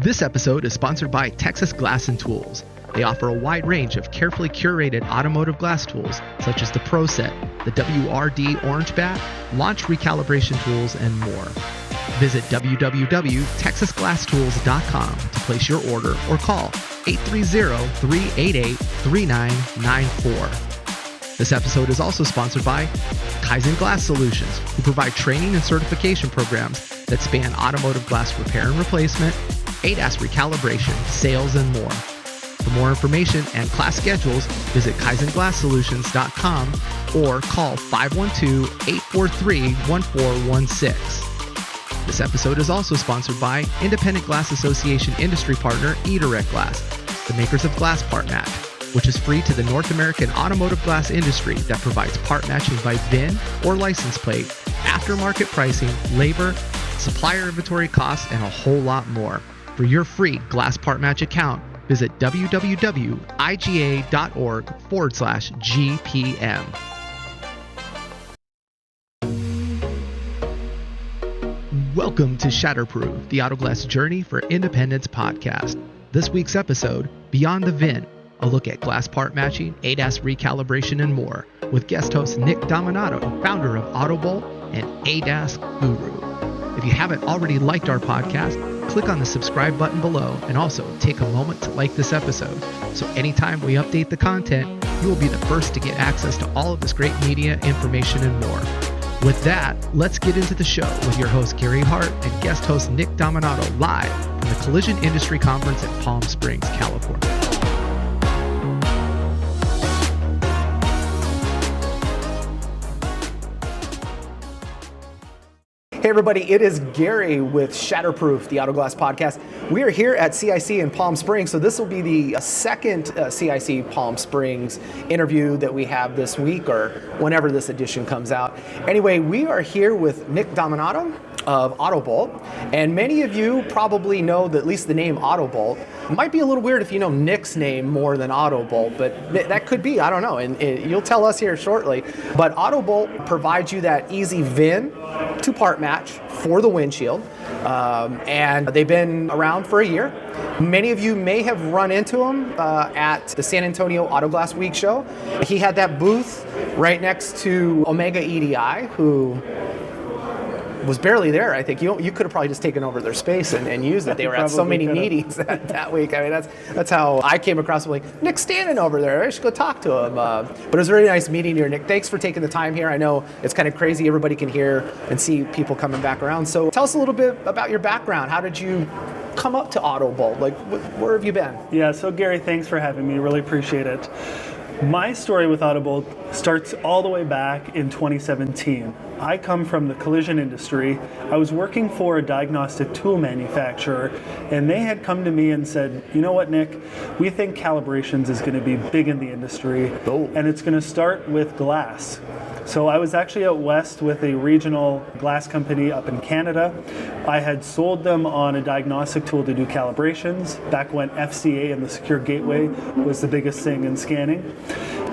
This episode is sponsored by Texas Glass and Tools. They offer a wide range of carefully curated automotive glass tools, such as the Pro Set, the WRD Orange Bat, launch recalibration tools, and more. Visit www.texasglasstools.com to place your order or call 830-388-3994. This episode is also sponsored by Kaizen Glass Solutions, who provide training and certification programs that span automotive glass repair and replacement, ADAS recalibration, sales, and more. For more information and class schedules, visit KaizenGlassSolutions.com or call 512-843-1416. This episode is also sponsored by Independent Glass Association industry partner eDirect Glass, the makers of Glass Part Match, which is free to the North American automotive glass industry that provides part matching by VIN or license plate, aftermarket pricing, labor, supplier inventory costs, and a whole lot more. For your free Glass Part Match account, visit www.iga.org/GPM. Welcome to Shatterproof, the Autoglass Journey for Independence podcast. This week's episode, Beyond the VIN, a look at glass part matching, ADAS recalibration, and more, with guest host Nick Dominato, founder of AutoBolt and ADAS Guru. If you haven't already liked our podcast, click on the subscribe button below and also take a moment to like this episode. So anytime we update the content, you will be the first to get access to all of this great media, information, and more. With that, let's get into the show with your host Gary Hart and guest host Nick Dominato live from the Collision Industry Conference in Palm Springs, California. Hey everybody, it is Gary with Shatterproof, the Autoglass podcast. We are here at CIC in Palm Springs, so this will be the second CIC Palm Springs interview that we have this week or whenever this edition comes out. Anyway, we are here with Nick Dominato of AutoBolt, and many of you probably know that at least the name AutoBolt. It might be a little weird if you know Nick's name more than AutoBolt, but that could be, I don't know, and you'll tell us here shortly. But AutoBolt provides you that easy VIN to part match for the windshield, and they've been around for a year. Many of you may have run into him at the San Antonio Autoglass Week show. He had that booth right next to Omega EDI, who was barely there. I think you could have probably just taken over their space and used it. They were at so many meetings that week. I mean, that's how I came across him. Like, Nick's standing over there. I should go talk to him. But it was very nice meeting you, Nick. Thanks for taking the time here. I know it's kind of crazy. Everybody can hear and see people coming back around. So tell us a little bit about your background. How did you come up to AutoBolt? Like, where have you been? Yeah, so Gary, thanks for having me. Really appreciate it. My story with AutoBolt starts all the way back in 2017. I come from the collision industry. I was working for a diagnostic tool manufacturer, and they had come to me and said, you know what, Nick, we think calibrations is going to be big in the industry, and it's going to start with glass. So I was actually out west with a regional glass company up in Canada. I had sold them on a diagnostic tool to do calibrations back when FCA and the Secure Gateway was the biggest thing in scanning.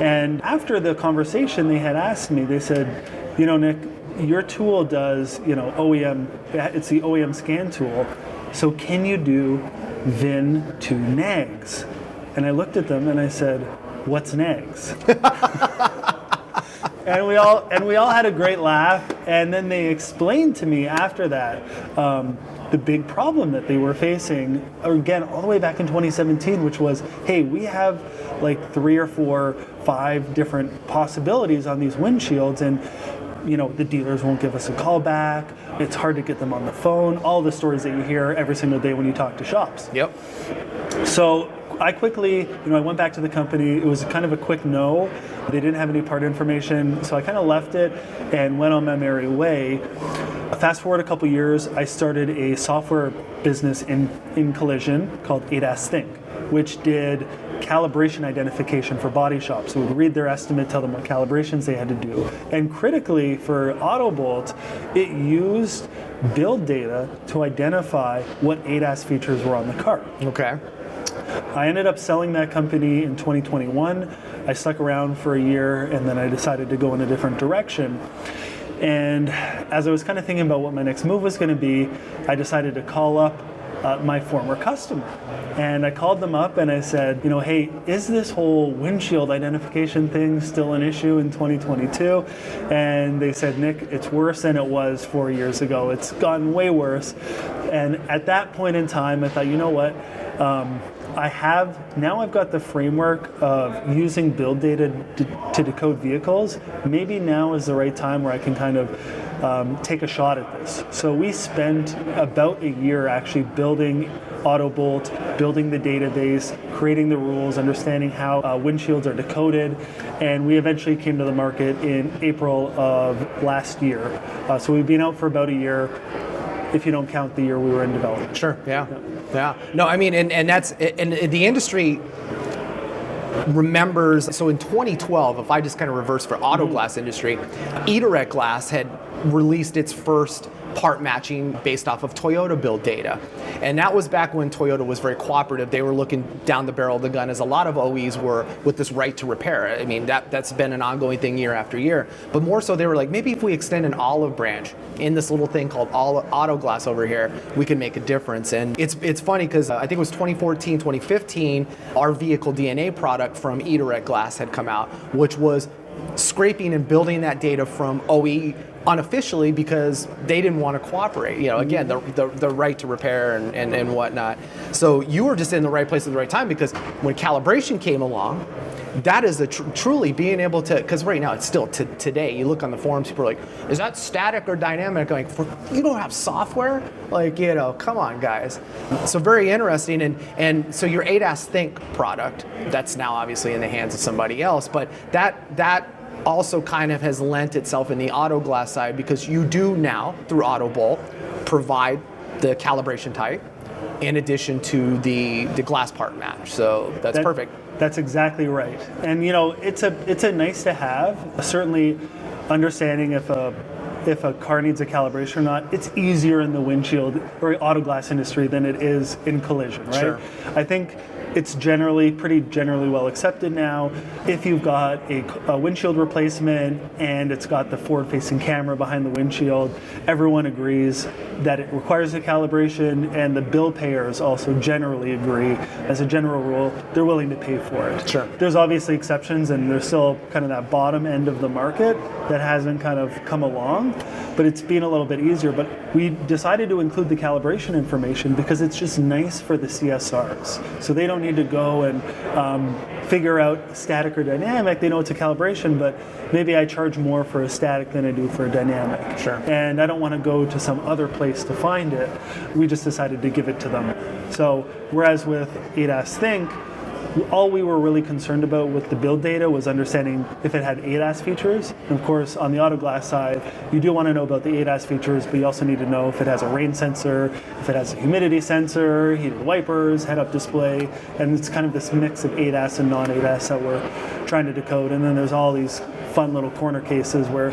And after the conversation, they had asked me, they said, you know, Nick, your tool does, OEM, it's the OEM scan tool, so can you do VIN to nags? And I looked at them and I said, what's nags? And we all had a great laugh, and then they explained to me after that the big problem that they were facing, again, all the way back in 2017, which was, hey, we have like 3 or 4, 5 different possibilities on these windshields, and the dealers won't give us a call back. It's hard to get them on the phone. All the stories that you hear every single day when you talk to shops. Yep. So I quickly, I went back to the company. It was kind of a quick no. They didn't have any part information, so I kind of left it and went on my merry way. Fast forward a couple years, I started a software business in collision called ADAS Think, which did calibration identification for body shops. So we'd read their estimate, tell them what calibrations they had to do. And critically for AutoBolt, it used build data to identify what ADAS features were on the car. Okay. I ended up selling that company in 2021. I stuck around for a year, and then I decided to go in a different direction. And as I was kind of thinking about what my next move was going to be, I decided to call up my former customer. And I called them up and I said, hey, is this whole windshield identification thing still an issue in 2022? And they said, Nick, it's worse than it was 4 years ago. It's gotten way worse. And at that point in time, I thought, you know what? I've got the framework of using build data to decode vehicles. Maybe now is the right time where I can kind of take a shot at this. So we spent about a year actually building AutoBolt, building the database, creating the rules, understanding how windshields are decoded, and we eventually came to the market in April of last year. So we've been out for about a year, if you don't count the year we were in development. Sure, yeah. No, I mean, and that's, and the industry remembers, so in 2012, if I just kind of reverse for auto glass industry, Edirect Glass had released its first part matching based off of Toyota build data. And that was back when Toyota was very cooperative. They were looking down the barrel of the gun, as a lot of OEs were, with this right to repair. I mean, that's been an ongoing thing year after year. But more so, they were like, maybe if we extend an olive branch in this little thing called auto glass over here, we can make a difference. And it's funny because I think it was 2014, 2015, our vehicle DNA product from Edirect Glass had come out, which was scraping and building that data from OE unofficially because they didn't want to cooperate. Again, the right to repair and whatnot. So you were just in the right place at the right time, because when calibration came along, that is truly being able to, because right now it's still today, you look on the forums, people are like, is that static or dynamic? Like, you don't have software? Like, come on, guys. So very interesting. And so your ADAS Think product, that's now obviously in the hands of somebody else, but that also kind of has lent itself in the auto glass side, because you do now, through AutoBolt, provide the calibration type in addition to the glass part match. So that's perfect. That's exactly right. And it's a nice to have. Certainly understanding if a car needs a calibration or not, it's easier in the windshield or auto glass industry than it is in collision, right? Sure. I think it's pretty generally well accepted now. If you've got a windshield replacement and it's got the forward-facing camera behind the windshield, everyone agrees that it requires a calibration, and the bill payers also generally agree. As a general rule, they're willing to pay for it. Sure. There's obviously exceptions, and there's still kind of that bottom end of the market that hasn't kind of come along, but it's been a little bit easier. But we decided to include the calibration information because it's just nice for the CSRs. So they don't need to go and figure out static or dynamic. They know it's a calibration, but maybe I charge more for a static than I do for a dynamic. Sure. And I don't want to go to some other place to find it. We just decided to give it to them. So whereas with ADAS Think, all we were really concerned about with the build data was understanding if it had ADAS features. And of course, on the auto glass side, you do want to know about the ADAS features, but you also need to know if it has a rain sensor, if it has a humidity sensor, heated wipers, head-up display, and it's kind of this mix of ADAS and non-ADAS that we're trying to decode. And then there's all these fun little corner cases where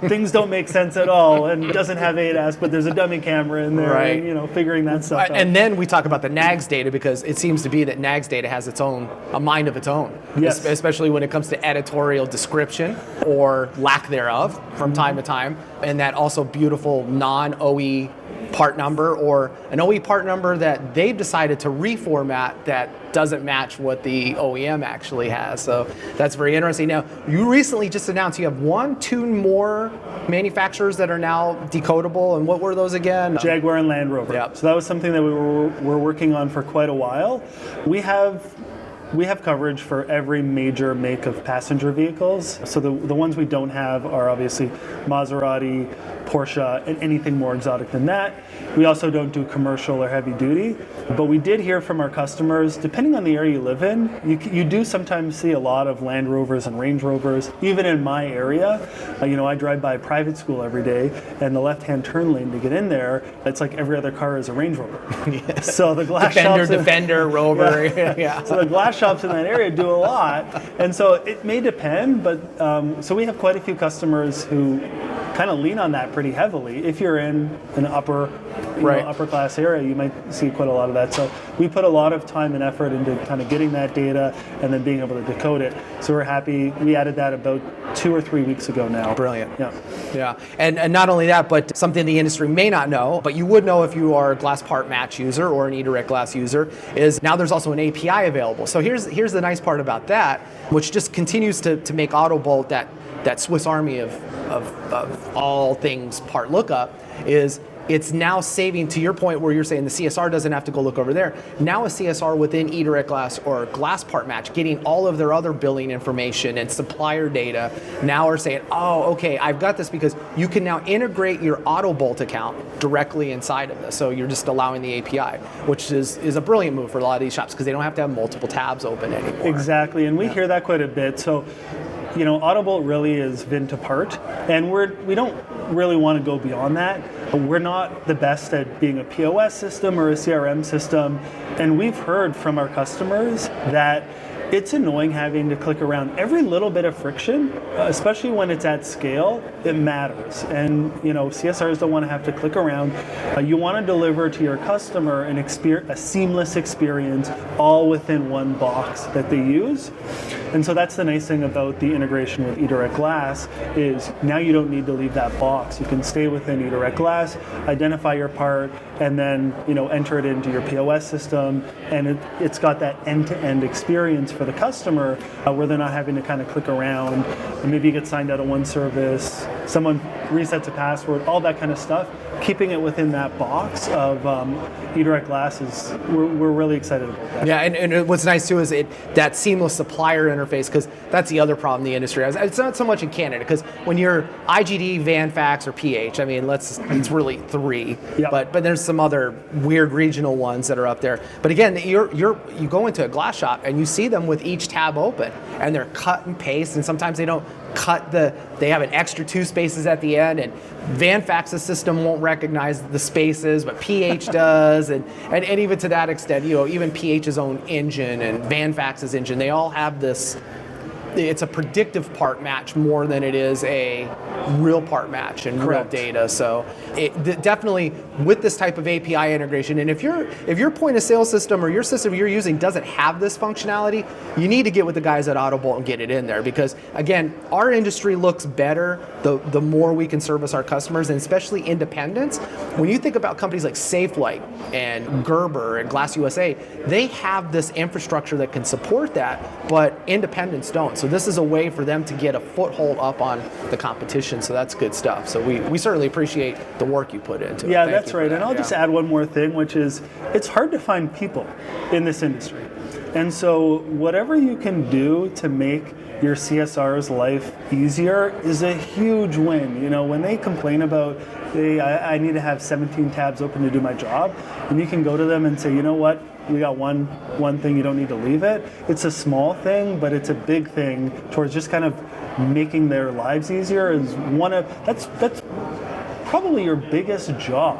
things don't make sense at all and doesn't have ADAS, but there's a dummy camera in there, right. And figuring that stuff out. And then we talk about the NAGS data, because it seems to be that NAGS data has a mind of its own. Yes. Especially when it comes to editorial description or lack thereof from time to time, and that also beautiful non-OE part number, or an OE part number that they've decided to reformat that doesn't match what the OEM actually has. So that's very interesting. Now, you recently just announced you have two more manufacturers that are now decodable, and what were those again? Jaguar and Land Rover. Yep. So that was something that we were working on for quite a while. We have coverage for every major make of passenger vehicles. So the ones we don't have are obviously Maserati, Porsche, and anything more exotic than that. We also don't do commercial or heavy duty, but we did hear from our customers, depending on the area you live in, you do sometimes see a lot of Land Rovers and Range Rovers. Even in my area, I drive by a private school every day, and the left-hand turn lane to get in there, it's like every other car is a Range Rover. Yes. So the glass Defender, Rover. Yeah. So the glass shops in that area do a lot, and so it may depend, but so we have quite a few customers who kind of lean on that pretty heavily. If you're in an upper class area, you might see quite a lot of that. So we put a lot of time and effort into kind of getting that data and then being able to decode it. So we're happy. We added that about 2 or 3 weeks ago now. Brilliant. Yeah. And not only that, but something the industry may not know, but you would know if you are a glass part match user or an eDirect Glass user, is now there's also an API available. So here's the nice part about that, which just continues to make AutoBolt that Swiss Army of all things part lookup, is it's now saving, to your point where you're saying the CSR doesn't have to go look over there. Now a CSR within eDirect Glass or Glass Part Match, getting all of their other billing information and supplier data, now are saying, oh, okay, I've got this, because you can now integrate your AutoBolt account directly inside of this. So you're just allowing the API, which is a brilliant move for a lot of these shops, because they don't have to have multiple tabs open anymore. Exactly, and we hear that quite a bit. So, AutoBolt really is VIN to part, and we don't really want to go beyond that. We're not the best at being a POS system or a CRM system, and we've heard from our customers that it's annoying having to click around. Every little bit of friction, especially when it's at scale, it matters. And CSRs don't want to have to click around. You want to deliver to your customer a seamless experience, all within one box that they use. And so that's the nice thing about the integration with eDirect Glass, is now you don't need to leave that box. You can stay within eDirect Glass, identify your part, and then enter it into your POS system, and it's got that end-to-end experience for the customer, where they're not having to kind of click around, and maybe you get signed out of one service, someone resets a password, all that kind of stuff. Keeping it within that box of eDirect Glass we're really excited about that. Yeah, and what's nice too is that seamless supplier interface, because that's the other problem the industry has. It's not so much in Canada, because when you're IGD, VAN, fax, or PH, it's really three. Yep. But there's some other weird regional ones that are up there. But again, you go into a glass shop and you see them with each tab open, and they're cut and paste, and sometimes they don't they have an extra 2 spaces at the end, and VAN fax's system won't recognize the spaces, but PH does, and even to that extent, even PH's own engine and VAN fax's engine, they all have this. It's a predictive part match more than it is a real part match and Correct. real data. So definitely with this type of API integration, and if your point of sale system or your system you're using doesn't have this functionality, you need to get with the guys at AutoBolt and get it in there, because again, our industry looks better the more we can service our customers, and especially independents. When you think about companies like Safelite and Gerber and Glass USA, they have this infrastructure that can support that, but independents don't. So this is a way for them to get a foothold up on the competition. So that's good stuff. So we certainly appreciate the work you put into it. Yeah, Thank that's you for right. that. And I'll just add one more thing, which is it's hard to find people in this industry. And so whatever you can do to make your CSR's life easier is a huge win. When they complain about, I need to have 17 tabs open to do my job, and you can go to them and say, you know what? We got one thing, you don't need to leave it. It's a small thing, but it's a big thing towards just kind of making their lives easier. That's probably your biggest job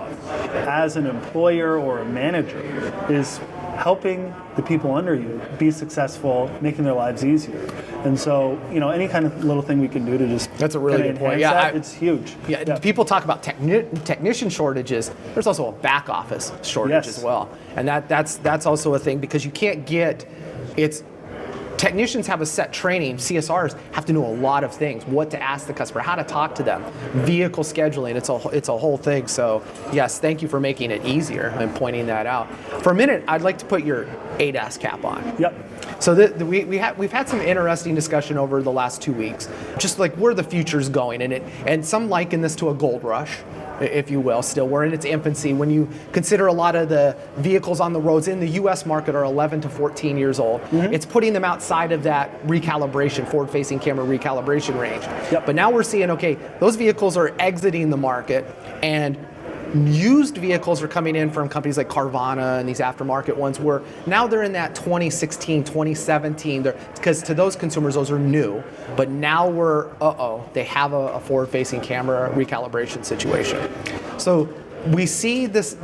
as an employer or a manager, is helping the people under you be successful, making their lives easier. And so, any kind of little thing we can do to just that's a really good point. Yeah, it's huge. Yeah, people talk about technician shortages. There's also a back office shortage as well, and that's also a thing, because you can't get technicians have a set training. CSRs have to know a lot of things: what to ask the customer, how to talk to them, vehicle scheduling. It's a whole thing. So yes, thank you for making it easier and pointing that out. For a minute, I'd like to put your ADAS cap on. Yep. So we've had some interesting discussion over the last 2 weeks, just like where the future's going, and some liken this to a gold rush, if you will. Still, we're in its infancy. When you consider a lot of the vehicles on the roads in the U.S. market are 11 to 14 years old, it's putting them outside of that recalibration, forward-facing camera recalibration range. Yep. But now we're seeing, okay, those vehicles are exiting the market, and used vehicles are coming in from companies like Carvana and these aftermarket ones, where now they're in that 2016, 2017, because to those consumers, those are new. But now they have a forward-facing camera recalibration situation. So we see this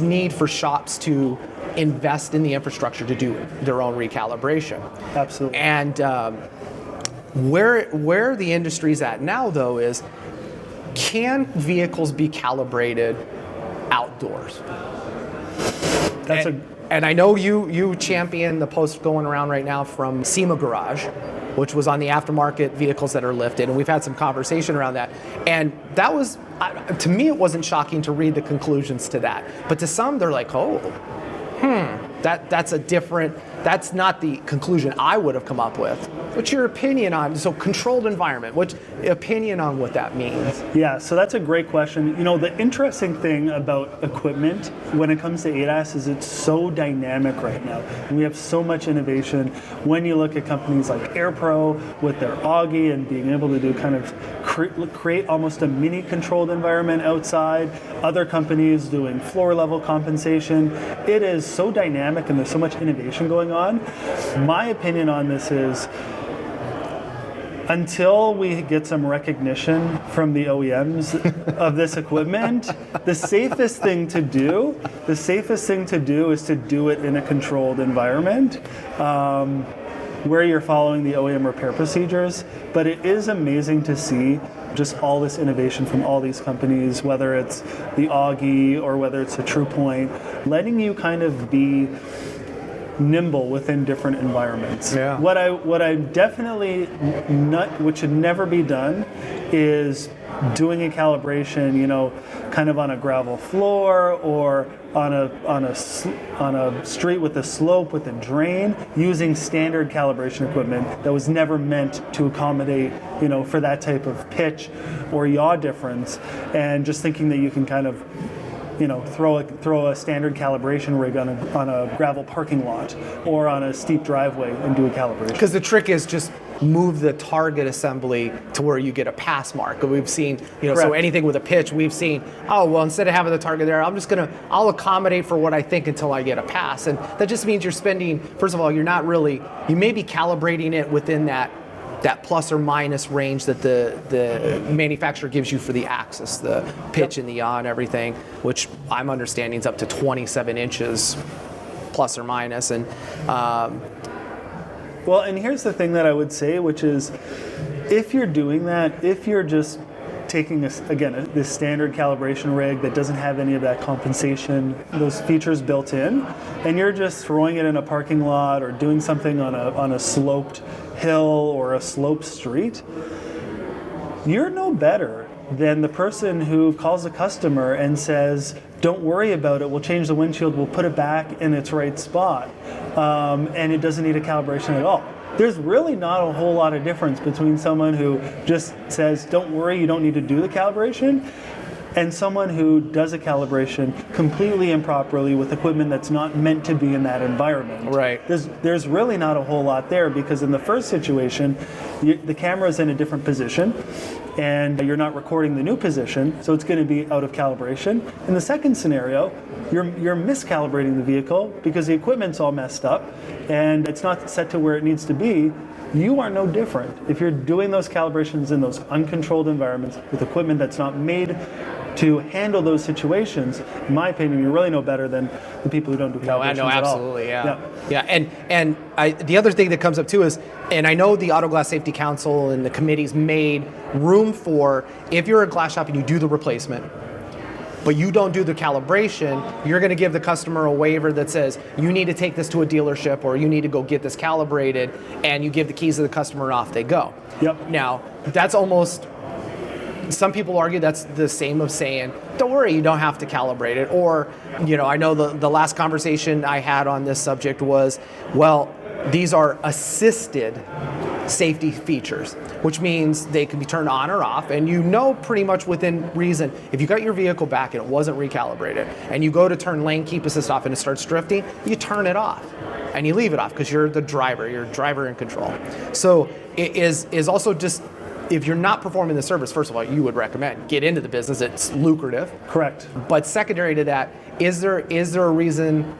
need for shops to invest in the infrastructure to do their own recalibration. Absolutely. And where the industry's at now, though, is can vehicles be calibrated outdoors? And I know you champion the post going around right now from SEMA Garage, which was on the aftermarket vehicles that are lifted, and we've had some conversation around that. And that was, to me, it wasn't shocking to read the conclusions to that. But to some, they're like, that's not the conclusion I would have come up with. What's your opinion on, so controlled environment, what's opinion on what that means? Yeah, so that's a great question. The interesting thing about equipment when it comes to ADAS is it's so dynamic right now. And we have so much innovation. When you look at companies like AirPro with their Augie and being able to do kind of create almost a mini controlled environment outside, other companies doing floor level compensation. It is so dynamic and there's so much innovation going on. My opinion on this is, until we get some recognition from the OEMs of this equipment, the safest thing to do is to do it in a controlled environment where you're following the OEM repair procedures. But it is amazing to see just all this innovation from all these companies, whether it's the Augie or whether it's a TruePoint, letting you kind of be nimble within different environments. Yeah. What I definitely what should never be done is doing a calibration, kind of on a gravel floor or on a street with a slope with a drain, using standard calibration equipment that was never meant to accommodate, for that type of pitch or yaw difference, and just thinking that you can kind of throw a standard calibration rig on a gravel parking lot or on a steep driveway and do a calibration. Because the trick is just move the target assembly to where you get a pass mark. We've seen, so anything with a pitch, we've seen, instead of having the target there, I'll accommodate for what I think until I get a pass. And that just means you're spending, first of all, you may be calibrating it within that plus or minus range that the manufacturer gives you for the axis, the pitch and the yaw and everything, which I'm understanding is up to 27 inches plus or minus. And well, and here's the thing that I would say, which is, if you're doing that, if you're just taking this standard calibration rig that doesn't have any of that compensation, those features built in, and you're just throwing it in a parking lot or doing something on a sloped hill or a sloped street, you're no better than the person who calls a customer and says, don't worry about it, we'll change the windshield, we'll put it back in its right spot, and it doesn't need a calibration at all. There's really not a whole lot of difference between someone who just says, don't worry, you don't need to do the calibration, and someone who does a calibration completely improperly with equipment that's not meant to be in that environment. Right. There's really not a whole lot there, because in the first situation, the camera is in a different position, and you're not recording the new position, so it's going to be out of calibration. In the second scenario, you're miscalibrating the vehicle because the equipment's all messed up, and it's not set to where it needs to be. You are no different if you're doing those calibrations in those uncontrolled environments with equipment that's not made to handle those situations. In my opinion, you're really no better than the people who don't do calibrations No, absolutely, at all. Yeah. And the other thing that comes up too is, and I know the Auto Glass Safety Council and the committees made room for, if you're a glass shop and you do the replacement, but you don't do the calibration, you're going to give the customer a waiver that says you need to take this to a dealership or you need to go get this calibrated, and you give the keys to the customer and off they go. Yep. Now, that's almost, some people argue that's the same of saying, don't worry, you don't have to calibrate it. Or, I know the last conversation I had on this subject was, well, these are assisted safety features, which means they can be turned on or off, and pretty much within reason, if you got your vehicle back and it wasn't recalibrated, and you go to turn lane keep assist off and it starts drifting, you turn it off and you leave it off because you're driver in control. So it is also just, if you're not performing the service, first of all, you would recommend get into the business. It's lucrative. Correct. But secondary to that, is there a reason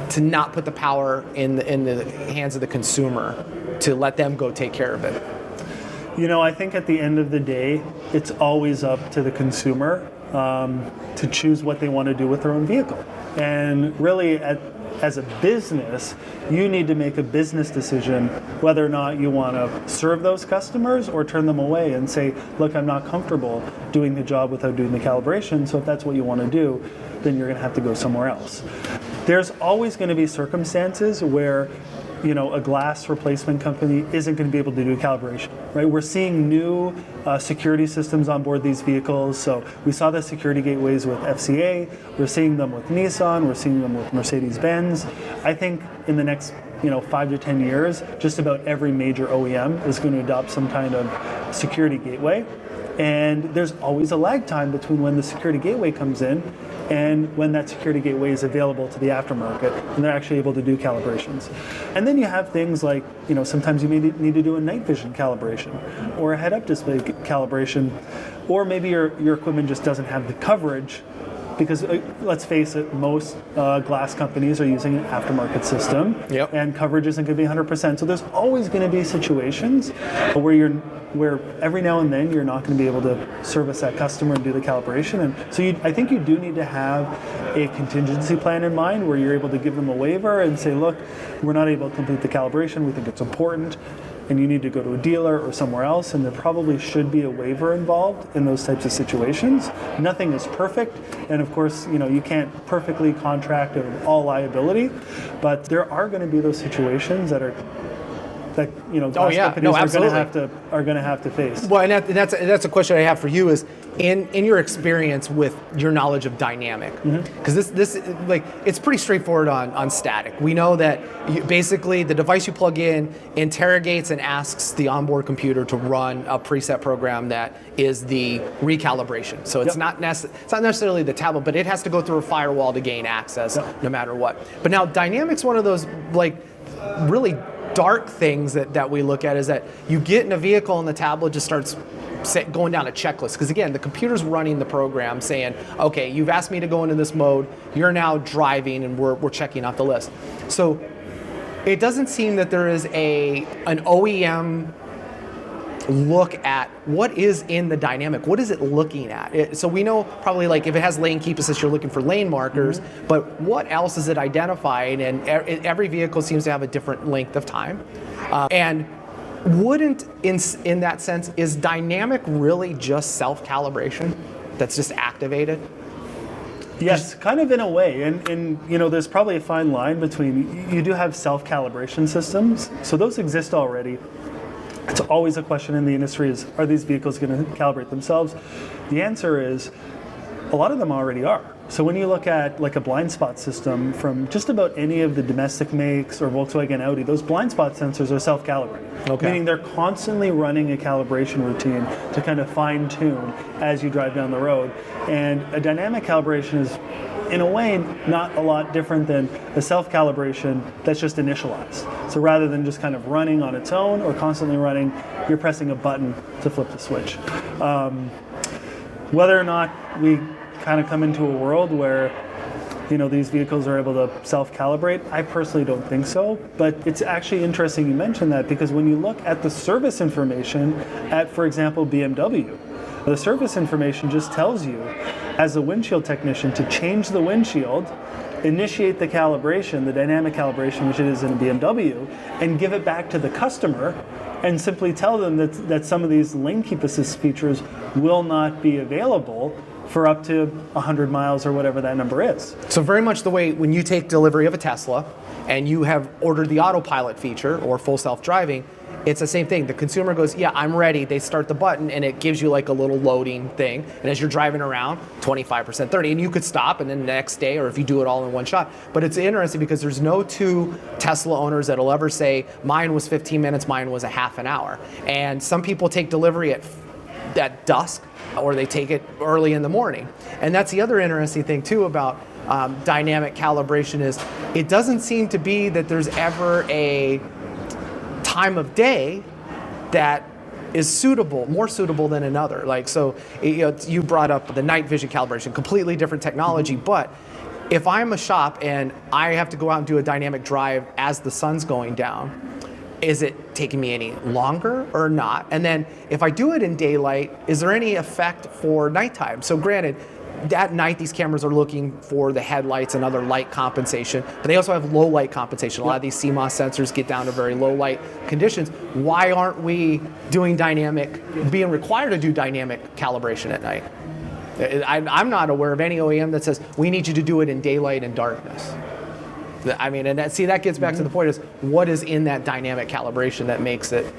to not put the power in the hands of the consumer to let them go take care of it? I think at the end of the day, it's always up to the consumer to choose what they want to do with their own vehicle. And really, as a business, you need to make a business decision whether or not you want to serve those customers or turn them away and say, look, I'm not comfortable doing the job without doing the calibration, so if that's what you want to do, then you're going to have to go somewhere else. There's always going to be circumstances where a glass replacement company isn't going to be able to do calibration, right? We're seeing new security systems on board these vehicles. So we saw the security gateways with FCA. We're seeing them with Nissan. We're seeing them with Mercedes-Benz. I think in the next 5 to 10 years, just about every major OEM is going to adopt some kind of security gateway. And there's always a lag time between when the security gateway comes in and when that security gateway is available to the aftermarket and they're actually able to do calibrations. And then you have things like, sometimes you may need to do a night vision calibration or a head-up display calibration, or maybe your equipment just doesn't have the coverage because let's face it, most glass companies are using an aftermarket system, and coverage isn't going to be 100%. So there's always going to be situations where every now and then you're not going to be able to service that customer and do the calibration. And so I think you do need to have a contingency plan in mind where you're able to give them a waiver and say, look, we're not able to complete the calibration. We think it's important, and you need to go to a dealer or somewhere else, and there probably should be a waiver involved in those types of situations. Nothing is perfect, and of course, you can't perfectly contract all liability, but there are going to be those situations that glass companies are going to have to face. Well, and that's a question I have for you is in your experience with your knowledge of dynamic, because this it's pretty straightforward on static. We know that basically the device you plug in interrogates and asks the onboard computer to run a preset program that is the recalibration. So it's not necessarily the tablet, but it has to go through a firewall to gain access no matter what. But now dynamic's one of those really dark things that we look at is that you get in a vehicle and the tablet just starts going down a checklist. Because again, the computer's running the program saying, okay, you've asked me to go into this mode, you're now driving, and we're checking off the list. So it doesn't seem that there is an OEM look at what is in the dynamic. What is it looking at? So we know probably if it has lane keep assist, you're looking for lane markers, but what else is it identifying? And every vehicle seems to have a different length of time. And wouldn't, in that sense, is dynamic really just self-calibration that's just activated? Yes, kind of in a way, and there's probably a fine line between, you do have self-calibration systems, so those exist already. It's always a question in the industry is, are these vehicles going to calibrate themselves? The answer is, a lot of them already are. So when you look at a blind spot system from just about any of the domestic makes or Volkswagen, Audi, those blind spot sensors are self-calibrating. Meaning they're constantly running a calibration routine to kind of fine tune as you drive down the road. And a dynamic calibration is, in a way, not a lot different than a self-calibration that's just initialized. So rather than just kind of running on its own or constantly running, you're pressing a button to flip the switch. Whether or not we kind of come into a world where these vehicles are able to self-calibrate, I personally don't think so. But it's actually interesting you mentioned that, because when you look at the service information at, for example, BMW, the service information just tells you, as a windshield technician, to change the windshield, initiate the calibration, the dynamic calibration, which it is in a BMW, and give it back to the customer, and simply tell them that some of these lane keep assist features will not be available for up to 100 miles or whatever that number is. So very much the way when you take delivery of a Tesla and you have ordered the autopilot feature or full self-driving, it's the same thing. The consumer goes, yeah, I'm ready. They start the button and it gives you a little loading thing. And as you're driving around, 25%, 30%, and you could stop and then the next day, or if you do it all in one shot. But it's interesting because there's no two Tesla owners that'll ever say, mine was 15 minutes, mine was a half an hour. And some people take delivery at dusk, or they take it early in the morning. And that's the other interesting thing too about dynamic calibration is it doesn't seem to be that there's ever a time of day that is more suitable than another. You brought up the night vision calibration, completely different technology, but if I'm a shop and I have to go out and do a dynamic drive as the sun's going down, is it taking me any longer or not? And then if I do it in daylight, is there any effect for nighttime? So granted, at night, these cameras are looking for the headlights and other light compensation, but they also have low light compensation. A lot of these CMOS sensors get down to very low light conditions. Why aren't we being required to do dynamic calibration at night? I'm not aware of any OEM that says we need you to do it in daylight and darkness. I mean, and that gets back to the point is what is in that dynamic calibration that makes it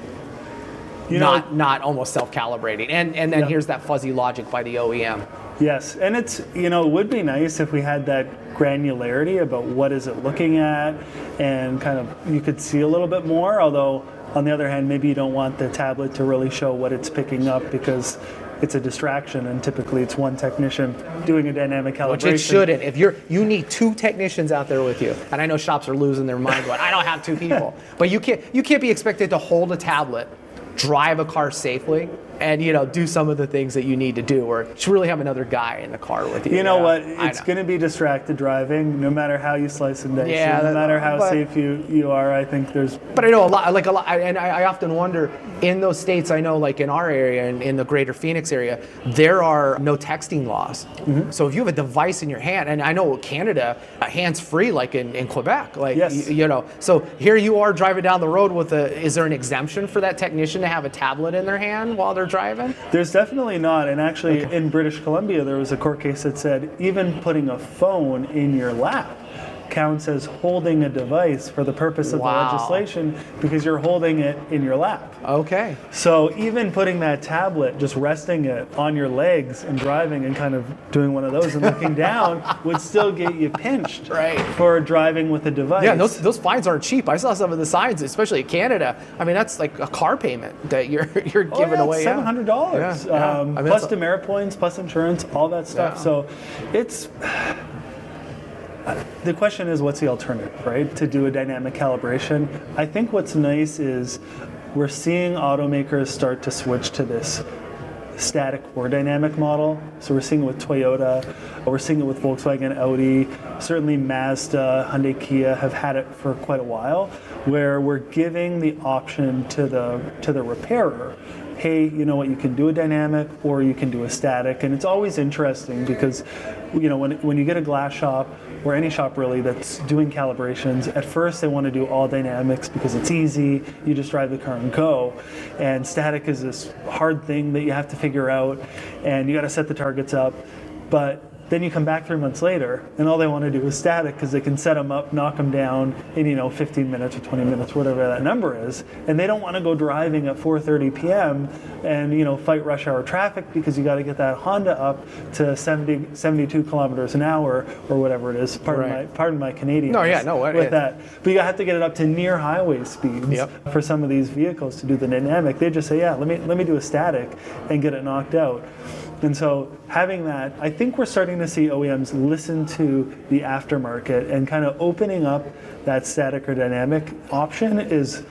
not almost self-calibrating, and then here's that fuzzy logic by the OEM. Yes, and it's, it would be nice if we had that granularity about what is it looking at, and kind of you could see a little bit more, although on the other hand, maybe you don't want the tablet to really show what it's picking up because it's a distraction, and typically it's one technician doing a dynamic calibration. Which it shouldn't. If you need 2 technicians out there with you, and I know shops are losing their mind going, I don't have 2 people, but you can't be expected to hold a tablet, drive a car safely, and do some of the things that you need to do, or you should really have another guy in the car with you. You know what? It's going to be distracted driving, no matter how you slice and dice. Yeah, no matter how safe you are. I think there's. But I know a lot, and I often wonder in those states. I know, like in our area, in the greater Phoenix area, there are no texting laws. Mm-hmm. So if you have a device in your hand, and I know Canada, hands-free, like in Quebec, yes. So here you are driving down the road with is there an exemption for that technician to have a tablet in their hand while they're driving? There's definitely not, and actually in British Columbia there was a court case that said even putting a phone in your lap counts as holding a device for the purpose of the legislation because you're holding it in your lap. Okay. So even putting that tablet, just resting it on your legs and driving and kind of doing one of those and looking down would still get you pinched for driving with a device. Yeah, those fines aren't cheap. I saw some of the signs, especially in Canada. I mean, that's like a car payment that you're giving away. $700. Yeah. Plus demerit points, plus insurance, all that stuff. Yeah. So it's... The question is, what's the alternative, right, to do a dynamic calibration? I think what's nice is we're seeing automakers start to switch to this static or dynamic model. So we're seeing it with Toyota, we're seeing it with Volkswagen, Audi, certainly Mazda, Hyundai, Kia have had it for quite a while, where we're giving the option to the repairer. Hey, you know what, you can do a dynamic or you can do a static. And it's always interesting because, when you get a glass shop or any shop really that's doing calibrations, at first they want to do all dynamics because it's easy, you just drive the car and go. And static is this hard thing that you have to figure out, and you got to set the targets up. But then you come back 3 months later, and all they want to do is static because they can set them up, knock them down in 15 minutes or 20 minutes, whatever that number is, and they don't want to go driving at 4:30 p.m. and fight rush hour traffic because you got to get that Honda up to 72 kilometers an hour or whatever it is. Pardon my Canadian. With that, but you have to get it up to near highway speeds for some of these vehicles to do the dynamic. They just say, let me do a static and get it knocked out. And so having that, I think we're starting to see OEMs listen to the aftermarket and kind of opening up that static or dynamic option.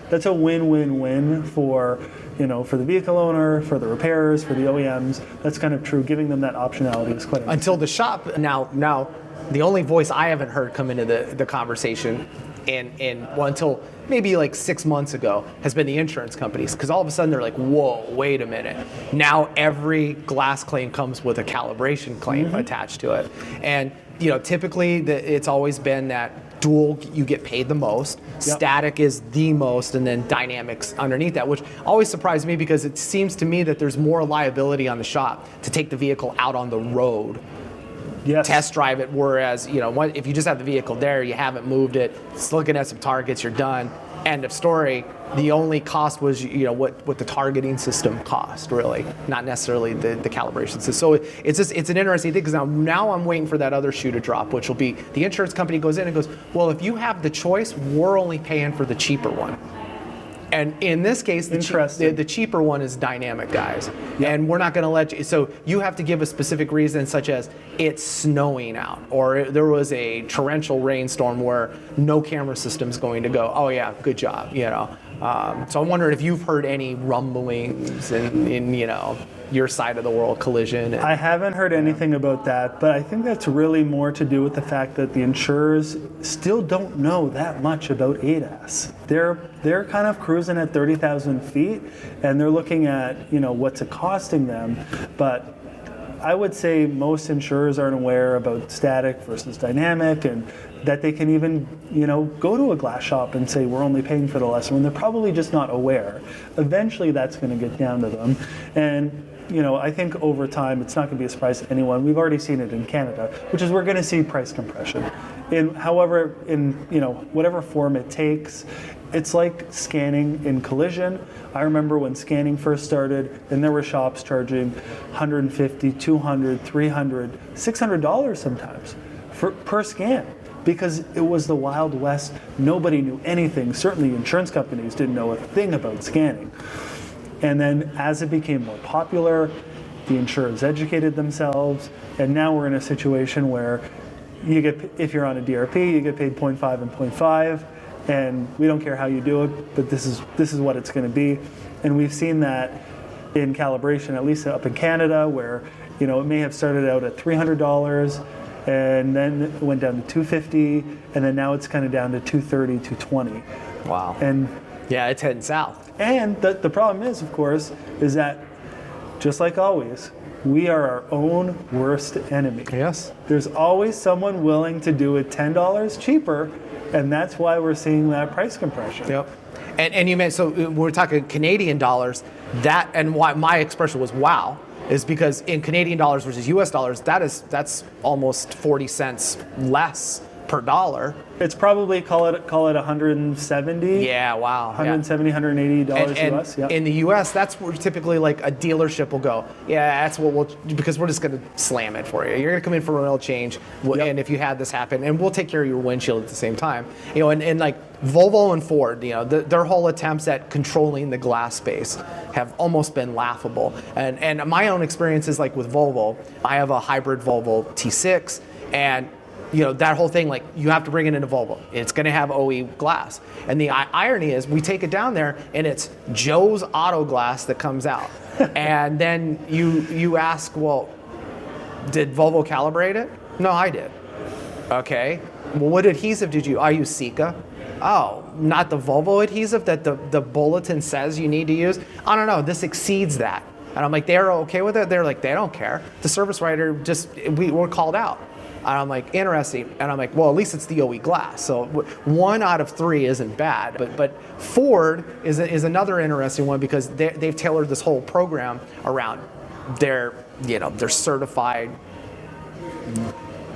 That's a win-win-win for the vehicle owner, for the repairers, for the OEMs. That's kind of true. Giving them that optionality is quite until the shop now. The only voice I haven't heard come into the conversation until maybe like 6 months ago has been the insurance companies, because all of a sudden they're like, whoa, wait a minute. Now every glass claim comes with a calibration claim attached to it. And typically it's always been that dual, you get paid the most, static is the most, and then dynamics underneath that, which always surprised me because it seems to me that there's more liability on the shop to take the vehicle out on the road. Test drive it, whereas if you just have the vehicle there, you haven't moved it, it's looking at some targets, you're done, end of story. The only cost was what the targeting system cost, really, not necessarily the calibration system. So it's an interesting thing, because now I'm waiting for that other shoe to drop, which will be the insurance company goes in and goes, well, if you have the choice, we're only paying for the cheaper one. And in this case, the cheaper one is dynamic, guys. And we're not going to let you. So you have to give a specific reason, such as it's snowing out, or there was a torrential rainstorm where no camera system's going to go. Oh yeah, good job. So I'm wondering if you've heard any rumblings in your side of the world, collision. I haven't heard anything about that, but I think that's really more to do with the fact that the insurers still don't know that much about ADAS. They're kind of cruising at 30,000 feet, and they're looking at what's it costing them, but I would say most insurers aren't aware about static versus dynamic, and that they can even, go to a glass shop and say we're only paying for the lesser one. They're probably just not aware. Eventually that's going to get down to them. And I think over time it's not going to be a surprise to anyone. We've already seen it in Canada, which is we're going to see price compression. However, in whatever form it takes. It's like scanning in collision. I remember when scanning first started, and there were shops charging $150, $200, $300, $600 sometimes per scan, because it was the Wild West. Nobody knew anything. Certainly insurance companies didn't know a thing about scanning. And then as it became more popular, the insurers educated themselves, and now we're in a situation where if you're on a DRP, you get paid 0.5 and 0.5. And we don't care how you do it, but this is what it's going to be. And we've seen that in calibration, at least up in Canada, where it may have started out at $300, and then it went down to $250, and then now it's kind of down to $230, $220. Wow. And yeah, it's heading south. And the problem is, of course, is that just like always, we are our own worst enemy. Yes. There's always someone willing to do it $10 cheaper. And that's why we're seeing that price compression. Yep. And you meant, so we're talking Canadian dollars, that, and why my expression was wow, is because in Canadian dollars versus US dollars, that's almost 40 cents less per dollar. It's probably, call it 170. Yeah, wow. 170, $180 US. Yeah. In the US, that's where typically like a dealership will go, yeah, that's what because we're just going to slam it for you. You're going to come in for an oil change, and if you had this happen, and we'll take care of your windshield at the same time. And like Volvo and Ford, their whole attempts at controlling the glass space have almost been laughable. And my own experience is like with Volvo, I have a hybrid Volvo T6, and that whole thing, like, you have to bring it into Volvo. It's going to have OE glass. And the irony is we take it down there and it's Joe's Auto Glass that comes out. And then you ask, well, did Volvo calibrate it? No, I did. Okay. Well, what adhesive did you? I use Sika. Oh, not the Volvo adhesive that the bulletin says you need to use? I don't know. This exceeds that. And I'm like, they're okay with it? They're like, they don't care. The service writer we're called out. And I'm like, interesting. And I'm like, well, at least it's the OE glass. So 1 out of 3 isn't bad. But Ford is another interesting one, because they've tailored this whole program around their certified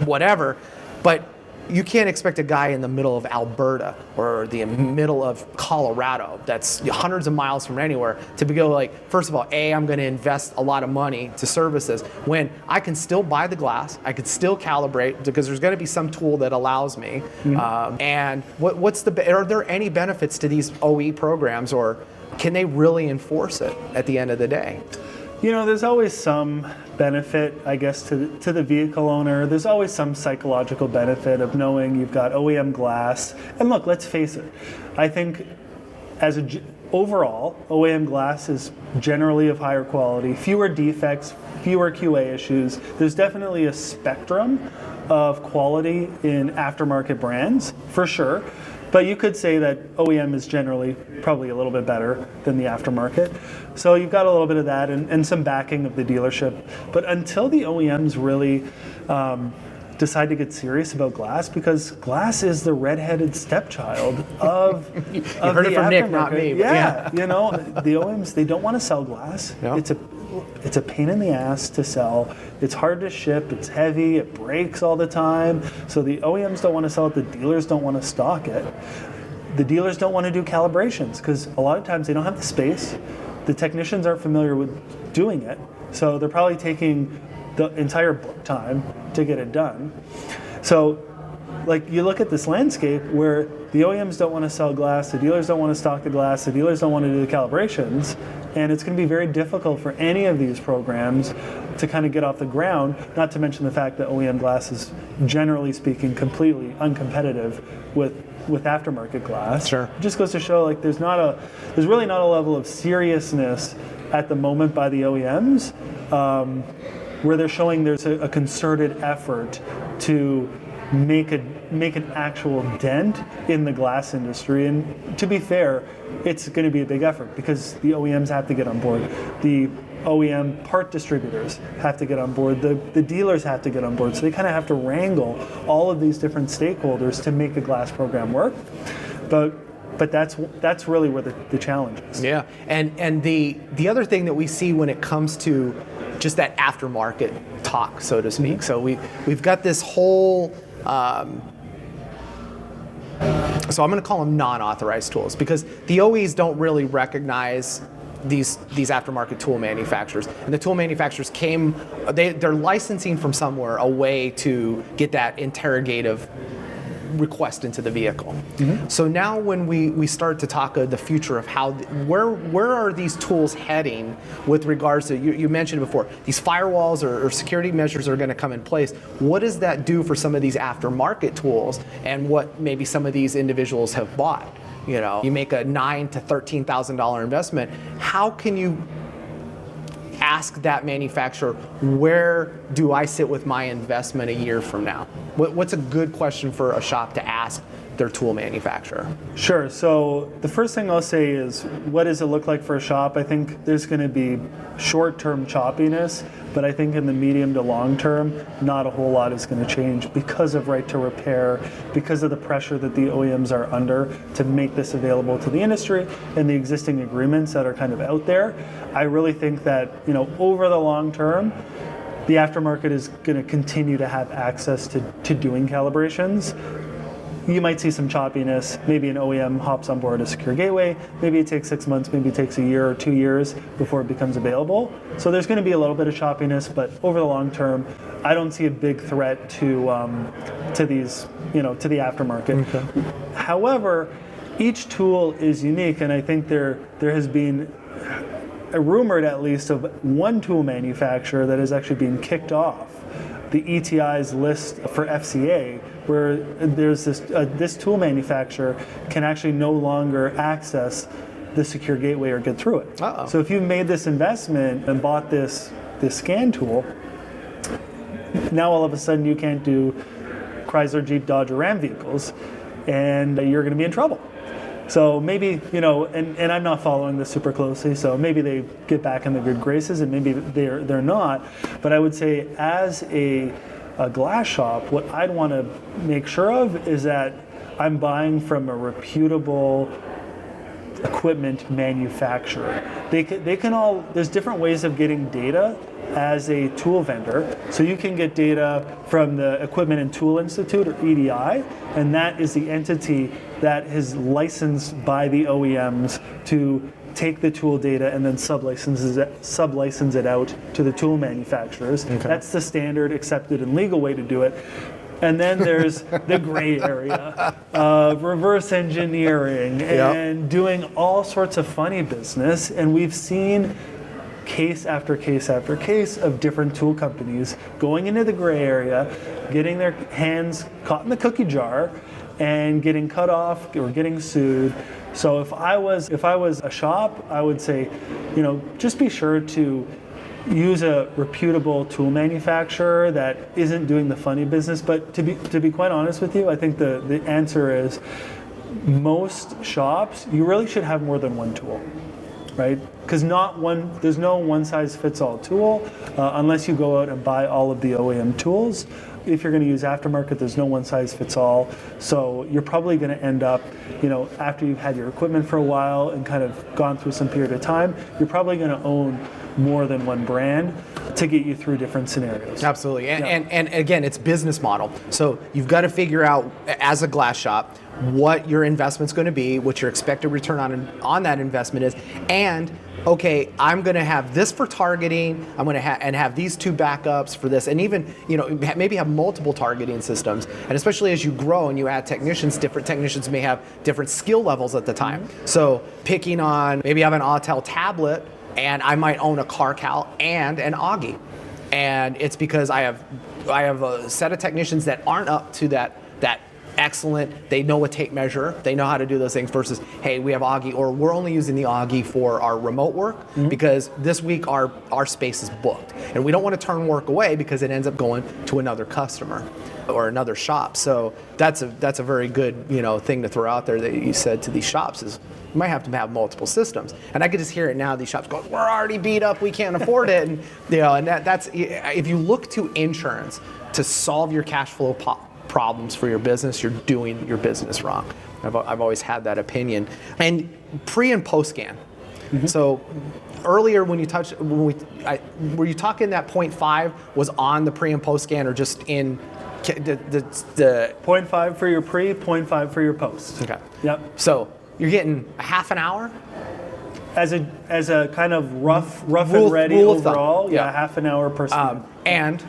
whatever. But you can't expect a guy in the middle of Alberta or the middle of Colorado that's hundreds of miles from anywhere to go like, first of all, I'm going to invest a lot of money to service this, when I can still buy the glass, I could still calibrate, because there's going to be some tool that allows me. Mm-hmm. And are there any benefits to these OE programs, or can they really enforce it at the end of the day? There's always some benefit, I guess, to the vehicle owner. There's always some psychological benefit of knowing you've got OEM glass. And look, let's face it. I think overall, OEM glass is generally of higher quality, fewer defects, fewer QA issues. There's definitely a spectrum of quality in aftermarket brands, for sure. But you could say that OEM is generally probably a little bit better than the aftermarket. So you've got a little bit of that and some backing of the dealership. But until the OEMs really decide to get serious about glass, because glass is the redheaded stepchild of you heard it from Nick, not me. Yeah, the OEMs, they don't want to sell glass. Yeah. It's a pain in the ass to sell. It's hard to ship. It's heavy. It breaks all the time. So the OEMs don't want to sell it. The dealers don't want to stock it. The dealers don't want to do calibrations, because a lot of times they don't have the space. The technicians aren't familiar with doing it. So they're probably taking the entire book time to get it done. So like, you look at this landscape where the OEMs don't want to sell glass, the dealers don't want to stock the glass, the dealers don't want to do the calibrations, and it's going to be very difficult for any of these programs to kind of get off the ground, not to mention the fact that OEM glass is, generally speaking, completely uncompetitive with aftermarket glass. Sure. It just goes to show, like, there's really not a level of seriousness at the moment by the OEMs where they're showing there's a concerted effort to make an actual dent in the glass industry. And to be fair, it's going to be a big effort, because the OEMs have to get on board. The OEM part distributors have to get on board, the dealers have to get on board. So they kind of have to wrangle all of these different stakeholders to make a glass program work. But that's really where the challenge is. Yeah, and the other thing that we see when it comes to just that aftermarket talk, so to speak. Mm-hmm. So we've got this whole. So I'm going to call them non-authorized tools because the OEs don't really recognize these aftermarket tool manufacturers, and the tool manufacturers they're licensing from somewhere a way to get that interrogative request into the vehicle. Mm-hmm. So now when we start to talk of the future of where are these tools heading with regards to, you mentioned before, these firewalls or security measures are going to come in place. What does that do for some of these aftermarket tools and what maybe some of these individuals have bought? You make a $9,000 to $13,000 investment. How can you ask that manufacturer, where do I sit with my investment a year from now? What's a good question for a shop to ask their tool manufacturer? Sure. So the first thing I'll say is, what does it look like for a shop? I think there's going to be short-term choppiness, but I think in the medium to long term, not a whole lot is going to change because of right to repair, because of the pressure that the OEMs are under to make this available to the industry and the existing agreements that are kind of out there. I really think that, over the long term, the aftermarket is going to continue to have access to doing calibrations. You might see some choppiness. Maybe an OEM hops on board a secure gateway. Maybe it takes 6 months, maybe it takes a year or 2 years before it becomes available. So there's going to be a little bit of choppiness, but over the long term, I don't see a big threat to these, to the aftermarket. Okay. However, each tool is unique, and I think there has been rumored at least of one tool manufacturer that is actually being kicked off the ETI's list for FCA, where there's this tool manufacturer can actually no longer access the secure gateway or get through it. Uh-oh. So if you made this investment and bought this scan tool, now all of a sudden you can't do Chrysler, Jeep, Dodge, or Ram vehicles, and you're going to be in trouble. So maybe, and I'm not following this super closely, so maybe they get back in the good graces and maybe they're not. But I would say as a glass shop, what I'd want to make sure of is that I'm buying from a reputable equipment manufacturer. They can all, there's different ways of getting data as a tool vendor. So you can get data from the Equipment and Tool Institute, or EDI, and that is the entity that is licensed by the OEMs to take the tool data and then sublicense it out to the tool manufacturers. Okay. That's the standard, accepted, and legal way to do it. And then there's the gray area of reverse engineering and doing all sorts of funny business. And we've seen case after case after case of different tool companies going into the gray area, getting their hands caught in the cookie jar, and getting cut off or getting sued. So if I was a shop, I would say, just be sure to use a reputable tool manufacturer that isn't doing the funny business. But to be quite honest with you, I think the answer is most shops, you really should have more than one tool, right? Because there's no one-size-fits-all tool unless you go out and buy all of the OEM tools. If you're going to use aftermarket, there's no one-size-fits-all. So you're probably going to end up, after you've had your equipment for a while and kind of gone through some period of time, you're probably going to own more than one brand to get you through different scenarios. Absolutely. And again, it's business model. So you've got to figure out, as a glass shop, what your investment's going to be, what your expected return on that investment is, and okay, I'm going to have this for targeting. I'm going to have these two backups for this, and even maybe have multiple targeting systems. And especially as you grow and you add technicians, different technicians may have different skill levels at the time. Mm-hmm. So picking on, maybe I have an Autel tablet, and I might own a CarCal and an Augie, and it's because I have a set of technicians that aren't up to that excellent. They know a tape measure. They know how to do those things versus, hey, we have Augie, or we're only using the Augie for our remote work because this week our space is booked. And we don't want to turn work away because it ends up going to another customer or another shop. So that's a very good, thing to throw out there that you said to these shops is you might have to have multiple systems. And I could just hear it now, these shops going, we're already beat up, we can't afford it. And and that's, if you look to insurance to solve your cash flow problems for your business, you're doing your business wrong. I've always had that opinion. And pre and post scan. So earlier when you were you talking that 0.5 was on the pre and post scan or just in the 0.5 for your pre, 0.5 for your post. Okay. Yep. So you're getting a half an hour? As a kind of rough Rule- and ready rule of thumb. overall, Yeah. half an hour per scan. And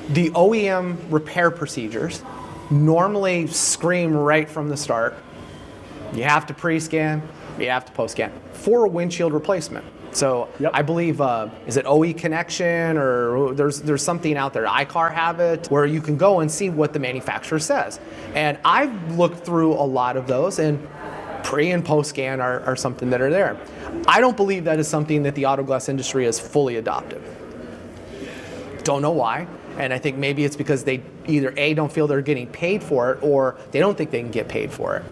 the OEM repair procedures normally scream right from the start. You have to pre-scan, you have to post-scan for a windshield replacement. So I believe, is it OE Connection or there's something out there, iCar have it, where you can go and see what the manufacturer says. And I've looked through a lot of those, and pre and post-scan are something that are there. I don't believe that is something that the auto glass industry has fully adopted. Don't know why. And I think maybe it's because they either A, don't feel they're getting paid for it, or they don't think they can get paid for it.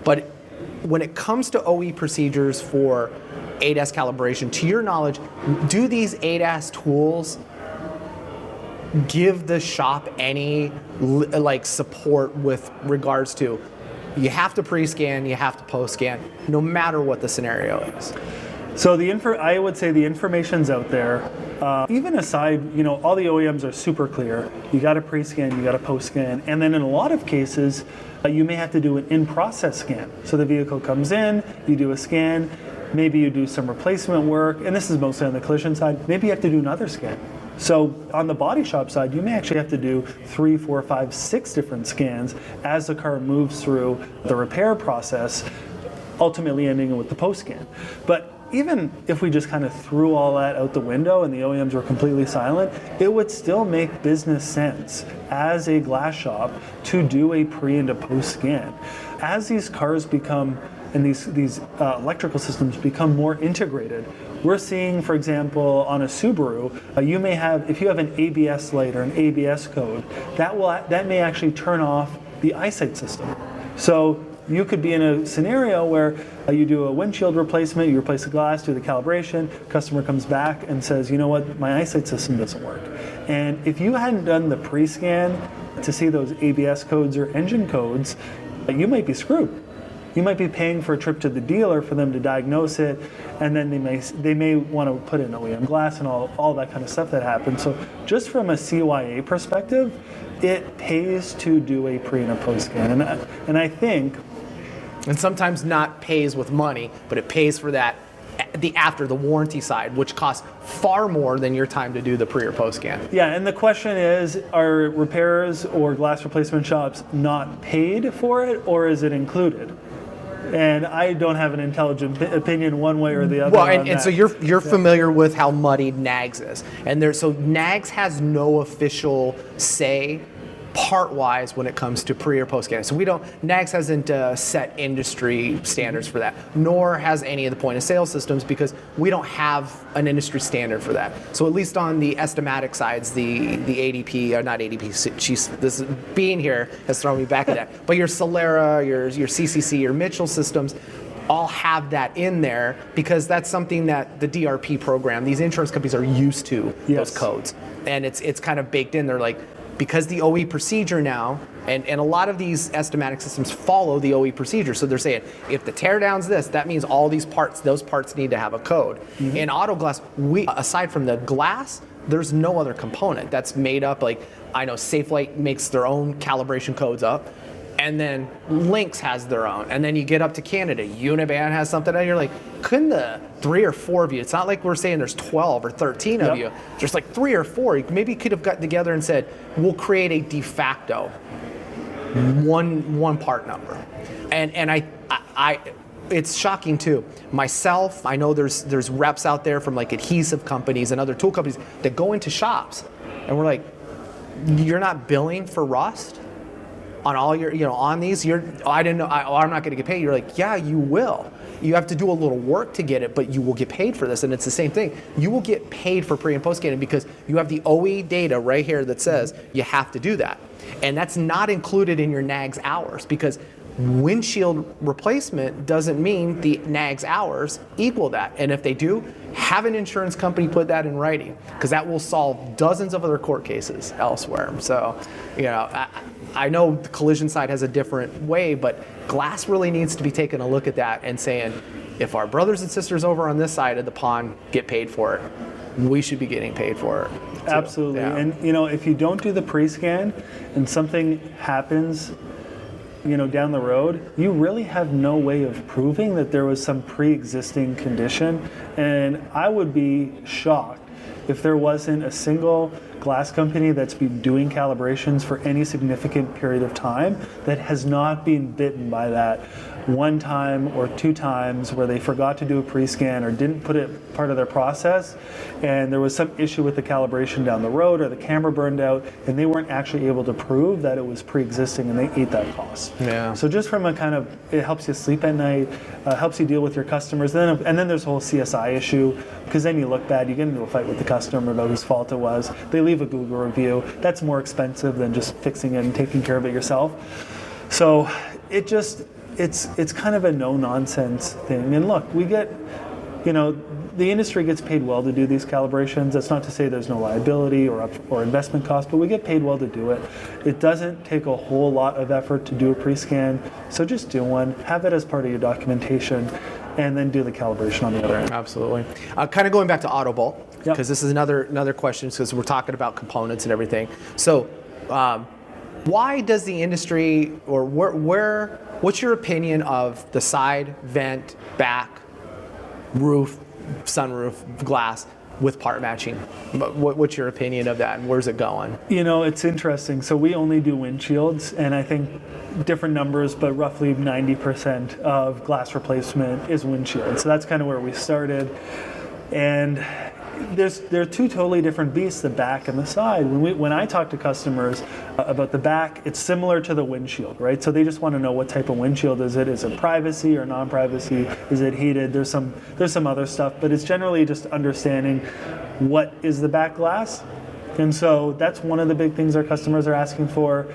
But when it comes to OE procedures for ADAS calibration, to your knowledge, do these ADAS tools give the shop any support with regards to you have to pre-scan, you have to post-scan, no matter what the scenario is? So I would say the information's out there. Even aside, all the OEMs are super clear. You got to pre-scan, you got to post-scan, and then in a lot of cases, you may have to do an in-process scan. So the vehicle comes in, you do a scan, maybe you do some replacement work, and this is mostly on the collision side. Maybe you have to do another scan. So on the body shop side, you may actually have to do 3, 4, 5, 6 different scans as the car moves through the repair process, ultimately ending with the post-scan. But even if we just kind of threw all that out the window and the OEMs were completely silent, it would still make business sense as a glass shop to do a pre and a post scan. As these cars become, and these electrical systems become more integrated, we're seeing, for example, on a Subaru, you may have, if you have an ABS light or an ABS code, that may actually turn off the eyesight system. So you could be in a scenario where you do a windshield replacement, you replace the glass, do the calibration, customer comes back and says, you know what, my eyesight system doesn't work. And if you hadn't done the pre-scan to see those ABS codes or engine codes, you might be screwed. You might be paying for a trip to the dealer for them to diagnose it, and then they may want to put in OEM glass and all that kind of stuff that happens. So just from a CYA perspective, it pays to do a pre and a post scan. And I think, and sometimes not pays with money, but it pays for that after the warranty side, which costs far more than your time to do the pre or post scan. Yeah, and the question is, are repairers or glass replacement shops not paid for it, or is it included? And I don't have an intelligent opinion one way or the other. Well, and so you're familiar with how muddied NAGS is, and so NAGS has no official say part-wise when it comes to pre or post scan. So NAGS hasn't set industry standards for that, nor has any of the point of sale systems, because we don't have an industry standard for that. So at least on the estimatic sides, the ADP, or not ADP, this being here has thrown me back at that. But your Solera, your CCC, your Mitchell systems, all have that in there because that's something that the DRP program, these insurance companies are used to, those codes. And it's kind of baked in. They're like, because the OE procedure now, and a lot of these estimatic systems follow the OE procedure. So they're saying, if the teardown's this, that means all those parts need to have a code. Mm-hmm. In auto glass, aside from the glass, there's no other component that's made up. Like, I know Safelite makes their own calibration codes up, and then Lynx has their own. And then you get up to Canada, Uniband has something, and you're like, couldn't the 3 or 4 of you, it's not like we're saying there's 12 or 13 of you, there's like 3 or 4, maybe you could have gotten together and said, we'll create a de facto one part number. And I it's shocking too. Myself, I know there's reps out there from like adhesive companies and other tool companies that go into shops, and we're like, you're not billing for rust? on all your, on these, I didn't know, I'm not going to get paid. You're like, yeah, you will. You have to do a little work to get it, but you will get paid for this. And it's the same thing. You will get paid for pre and post scanning because you have the OE data right here that says you have to do that. And that's not included in your NAGS hours because windshield replacement doesn't mean the NAGS hours equal that. And if they do, have an insurance company put that in writing because that will solve dozens of other court cases elsewhere. So, I know the collision side has a different way, but glass really needs to be taking a look at that and saying, if our brothers and sisters over on this side of the pond get paid for it, we should be getting paid for it. too. Absolutely. Yeah. And if you don't do the pre-scan and something happens, down the road, you really have no way of proving that there was some pre-existing condition. And I would be shocked if there wasn't a single glass company that's been doing calibrations for any significant period of time that has not been bitten by that one time or two times where they forgot to do a pre-scan or didn't put it part of their process, and there was some issue with the calibration down the road or the camera burned out and they weren't actually able to prove that it was pre-existing and they ate that cost. Yeah. So just from a kind of, it helps you sleep at night, helps you deal with your customers, and then there's the whole CSI issue, because then you look bad, you get into a fight with the customer about whose fault it was. They leave a Google review. That's more expensive than just fixing it and taking care of it yourself. So it's kind of a no-nonsense thing. And look, we get, the industry gets paid well to do these calibrations. That's not to say there's no liability or investment cost, but we get paid well to do it. It doesn't take a whole lot of effort to do a pre-scan, so just do one, have it as part of your documentation, and then do the calibration on the other end. Absolutely. Kind of going back to AutoBolt, because Yep. this is another question, because we're talking about components and everything. So, why does the industry, or what's your opinion of the side, vent, back, roof, sunroof, glass with part matching? What's your opinion of that, and where's it going? It's interesting. So we only do windshields, and I think different numbers, but roughly 90% of glass replacement is windshield. So that's kind of where we started. And there are two totally different beasts, the back and the side. When I talk to customers about the back, it's similar to the windshield, right? So they just want to know what type of windshield is it? Is it privacy or non-privacy? Is it heated? There's some other stuff, but it's generally just understanding what is the back glass. And so that's one of the big things our customers are asking for.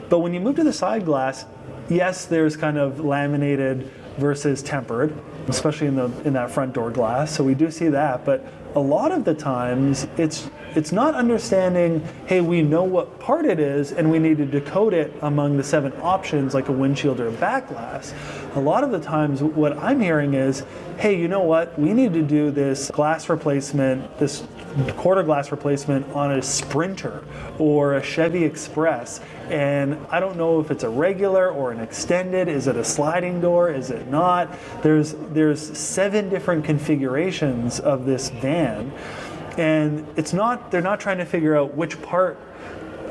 But when you move to the side glass, yes, there's kind of laminated versus tempered, especially in that front door glass. So we do see that, but a lot of the times it's not understanding, hey, we know what part it is and we need to decode it among the 7 options like a windshield or a back glass. A lot of the times what I'm hearing is, hey, you know what, we need to do this glass replacement, this quarter glass replacement on a Sprinter or a Chevy Express, and I don't know if it's a regular or an extended. Is it a sliding door? Is it not? There's 7 different configurations of this van, and they're not trying to figure out which part,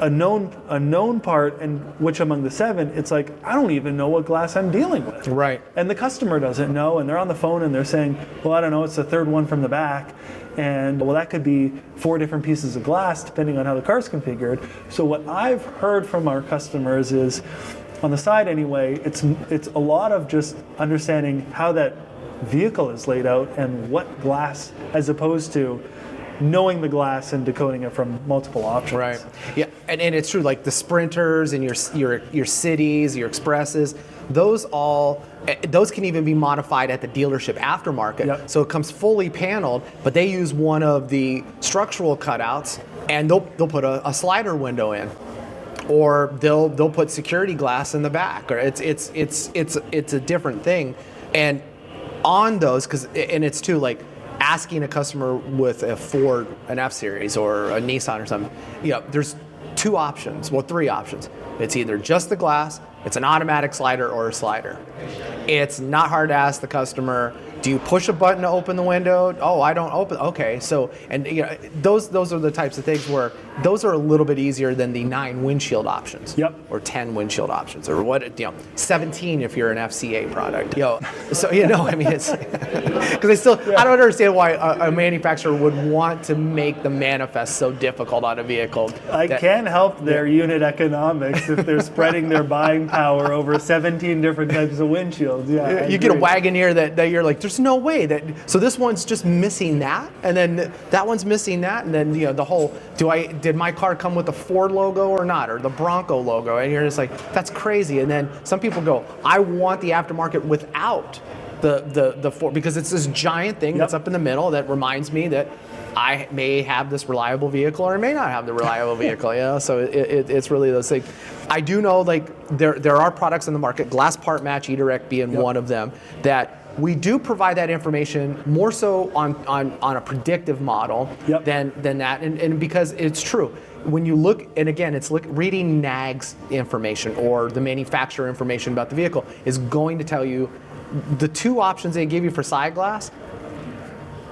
a known part, and which among the 7. It's like, I don't even know what glass I'm dealing with. Right. And the customer doesn't know, and they're on the phone and they're saying, well, I don't know, it's the 3rd one from the back. And well, that could be 4 different pieces of glass depending on how the car's configured. So what I've heard from our customers is, on the side anyway, it's a lot of just understanding how that vehicle is laid out and what glass, as opposed to knowing the glass and decoding it from multiple options. Right. Yeah, and it's true. Like the Sprinters and your Cities, your Expresses, those can even be modified at the dealership aftermarket. Yep. So it comes fully paneled, but they use one of the structural cutouts, and they'll put a slider window in, or they'll put security glass in the back, or it's a different thing. And on those, and it's too, like, asking a customer with a Ford, an F-Series, or a Nissan or something, there's 2 options, 3 options. It's either just the glass, it's an automatic slider, or a slider. It's not hard to ask the customer, do you push a button to open the window? Oh, I don't open. Okay, so and those are the types of things where those are a little bit easier than the 9 windshield options. Yep. Or 10 windshield options, or 17 if you're an FCA product. So I mean, it's because I don't understand why a manufacturer would want to make the manifest so difficult on a vehicle. I can't help their unit economics if they're spreading their buying power over 17 different types of windshields. Yeah, you get a Wagoneer that you're like, there's no way that. So this one's just missing that, and then that one's missing that, and then the whole. Did my car come with the Ford logo or not, or the Bronco logo? And you're just like, that's crazy. And then some people go, I want the aftermarket without the Ford, because it's this giant thing that's up in the middle that reminds me that I may have this reliable vehicle or I may not have the reliable vehicle. So it's really those things. I do know there are products in the market, Glass Part Match, eDirect being one of them, that we do provide that information more so on a predictive model than that, and because it's true. When you look, and again, it's reading NAG's information or the manufacturer information about the vehicle is going to tell you the 2 options they give you for side glass.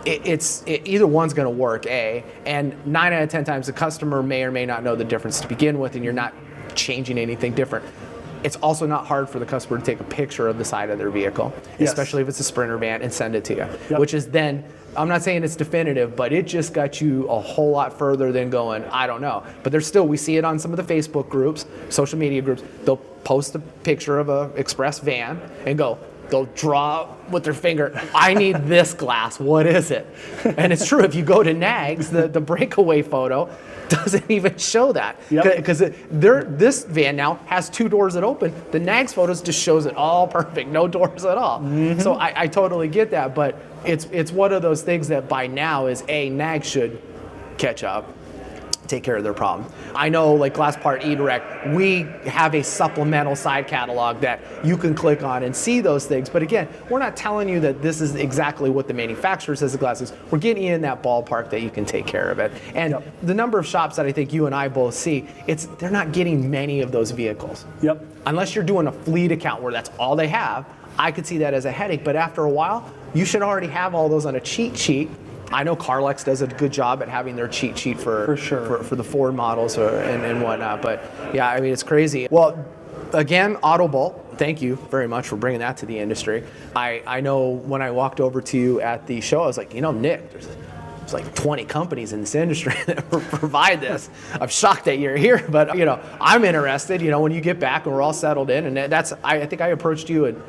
Either one's going to work, and 9 out of 10 times the customer may or may not know the difference to begin with, and you're not changing anything different. It's also not hard for the customer to take a picture of the side of their vehicle, especially if it's a Sprinter van, and send it to you, which is then, I'm not saying it's definitive, but it just got you a whole lot further than going, I don't know. But there's still, we see it on some of the Facebook groups, social media groups, they'll post a picture of a express van and they'll draw with their finger, I need this glass, what is it? And it's true, if you go to NAGS, the breakaway photo doesn't even show that. Because this van now has 2 doors that open. The NAGS photos just shows it all perfect, no doors at all. So I totally get that, but it's one of those things that by now is NAGS should catch up, take care of their problem. I know, like Glass Part eDirect, we have a supplemental side catalog that you can click on and see those things. But again, we're not telling you that this is exactly what the manufacturer says the glass is. We're getting you in that ballpark that you can take care of it. And the number of shops that I think you and I both see, they're not getting many of those vehicles. Unless you're doing a fleet account where that's all they have, I could see that as a headache. But after a while, you should already have all those on a cheat sheet. I know Carlex does a good job at having their cheat sheet for the Ford models and whatnot. But yeah, I mean, it's crazy. Well, again, AutoBolt, thank you very much for bringing that to the industry. I know when I walked over to you at the show, I was like, Nick, there's like 20 companies in this industry that provide this. I'm shocked that you're here, but I'm interested. When you get back and we're all settled in, and I think I approached you in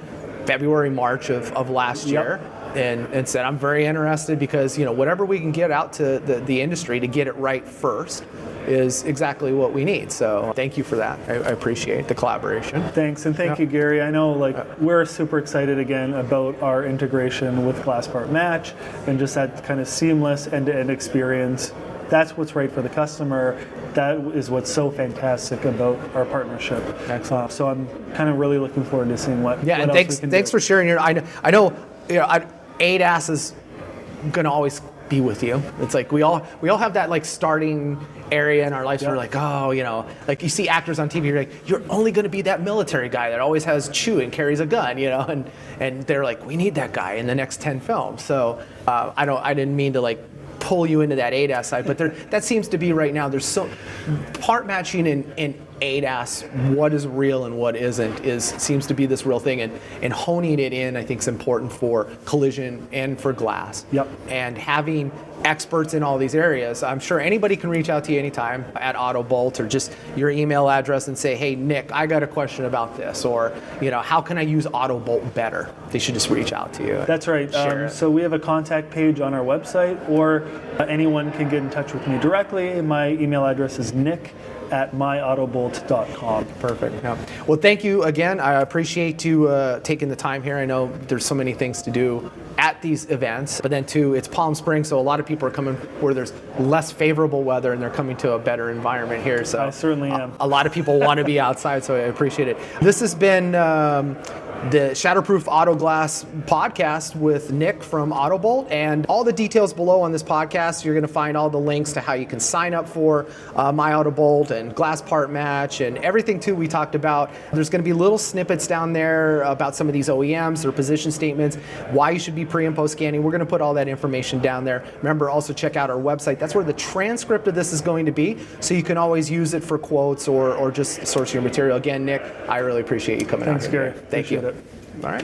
February, March of last year. And said, I'm very interested because, whatever we can get out to the industry to get it right first is exactly what we need. So thank you for that. I appreciate the collaboration. Thanks, and thank you, Gary. I know we're super excited again about our integration with Glass Part Match and just that kind of seamless end-to-end experience. That's what's right for the customer. That is what's so fantastic about our partnership. Excellent. So I'm kind of really looking forward to seeing what and else we can do. Thanks for sharing your. I know. ADAS is going to always be with you. It's like we all have that starting area in our lives where we're like, like you see actors on TV, you're like, you're only going to be that military guy that always has chew and carries a gun, and they're like, we need that guy in the next 10 films. So I didn't mean to pull you into that ADAS side, but that seems to be right now. There's so part matching in ADAS, what is real and what isn't, seems to be this real thing, and honing it in, I think, is important for collision and for glass. And having experts in all these areas, I'm sure anybody can reach out to you anytime at AutoBolt or just your email address and say, hey, Nick, I got a question about this, or how can I use AutoBolt better? They should just reach out to you. That's right. So we have a contact page on our website, or anyone can get in touch with me directly. My email address is nick@myautobolt.com. Perfect. Yeah. Well, thank you again. I appreciate you taking the time here. I know there's so many things to do at these events, but then too, it's Palm Springs, so a lot of people are coming where there's less favorable weather and they're coming to a better environment here. So I certainly am. A lot of people want to be outside, so I appreciate it. This has been the Shatterproof Auto Glass podcast with Nick from AutoBolt. And all the details below on this podcast, you're going to find all the links to how you can sign up for My AutoBolt and Glass Part Match and everything too we talked about. There's going to be little snippets down there about some of these OEMs, their position statements, why you should be pre and post scanning. We're going to put all that information down there. Remember, also check out our website. That's where the transcript of this is going to be, so you can always use it for quotes or just source your material. Again, Nick, I really appreciate you coming out here. Thanks, Gary. Thank you. All right.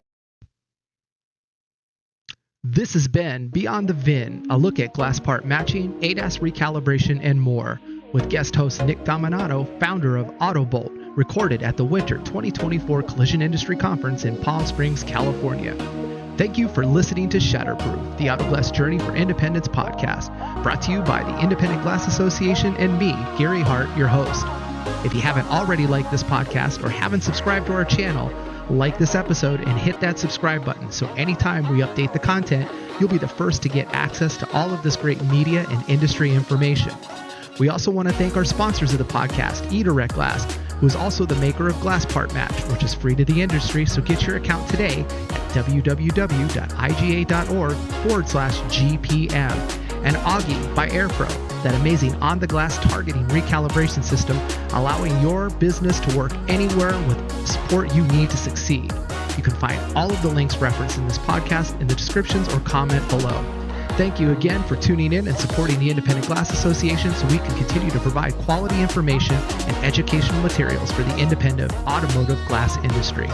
This has been Beyond the VIN, a look at glass part matching, ADAS recalibration, and more, with guest host Nick Dominato, founder of AutoBolt, recorded at the Winter 2024 Collision Industry Conference in Palm Springs, California. Thank you for listening to Shatterproof, the Auto Glass Journey for Independence podcast, brought to you by the Independent Glass Association and me, Gary Hart, your host. If you haven't already liked this podcast or haven't subscribed to our channel, like this episode and hit that subscribe button so anytime we update the content, you'll be the first to get access to all of this great media and industry information. We also want to thank our sponsors of the podcast, eDirect Glass, who is also the maker of Glass Part Match, which is free to the industry, so get your account today at www.iga.org/GPM. And Augie by AirPro, that amazing on-the-glass targeting recalibration system, allowing your business to work anywhere with support you need to succeed. You can find all of the links referenced in this podcast in the descriptions or comment below. Thank you again for tuning in and supporting the Independent Glass Association so we can continue to provide quality information and educational materials for the independent automotive glass industry.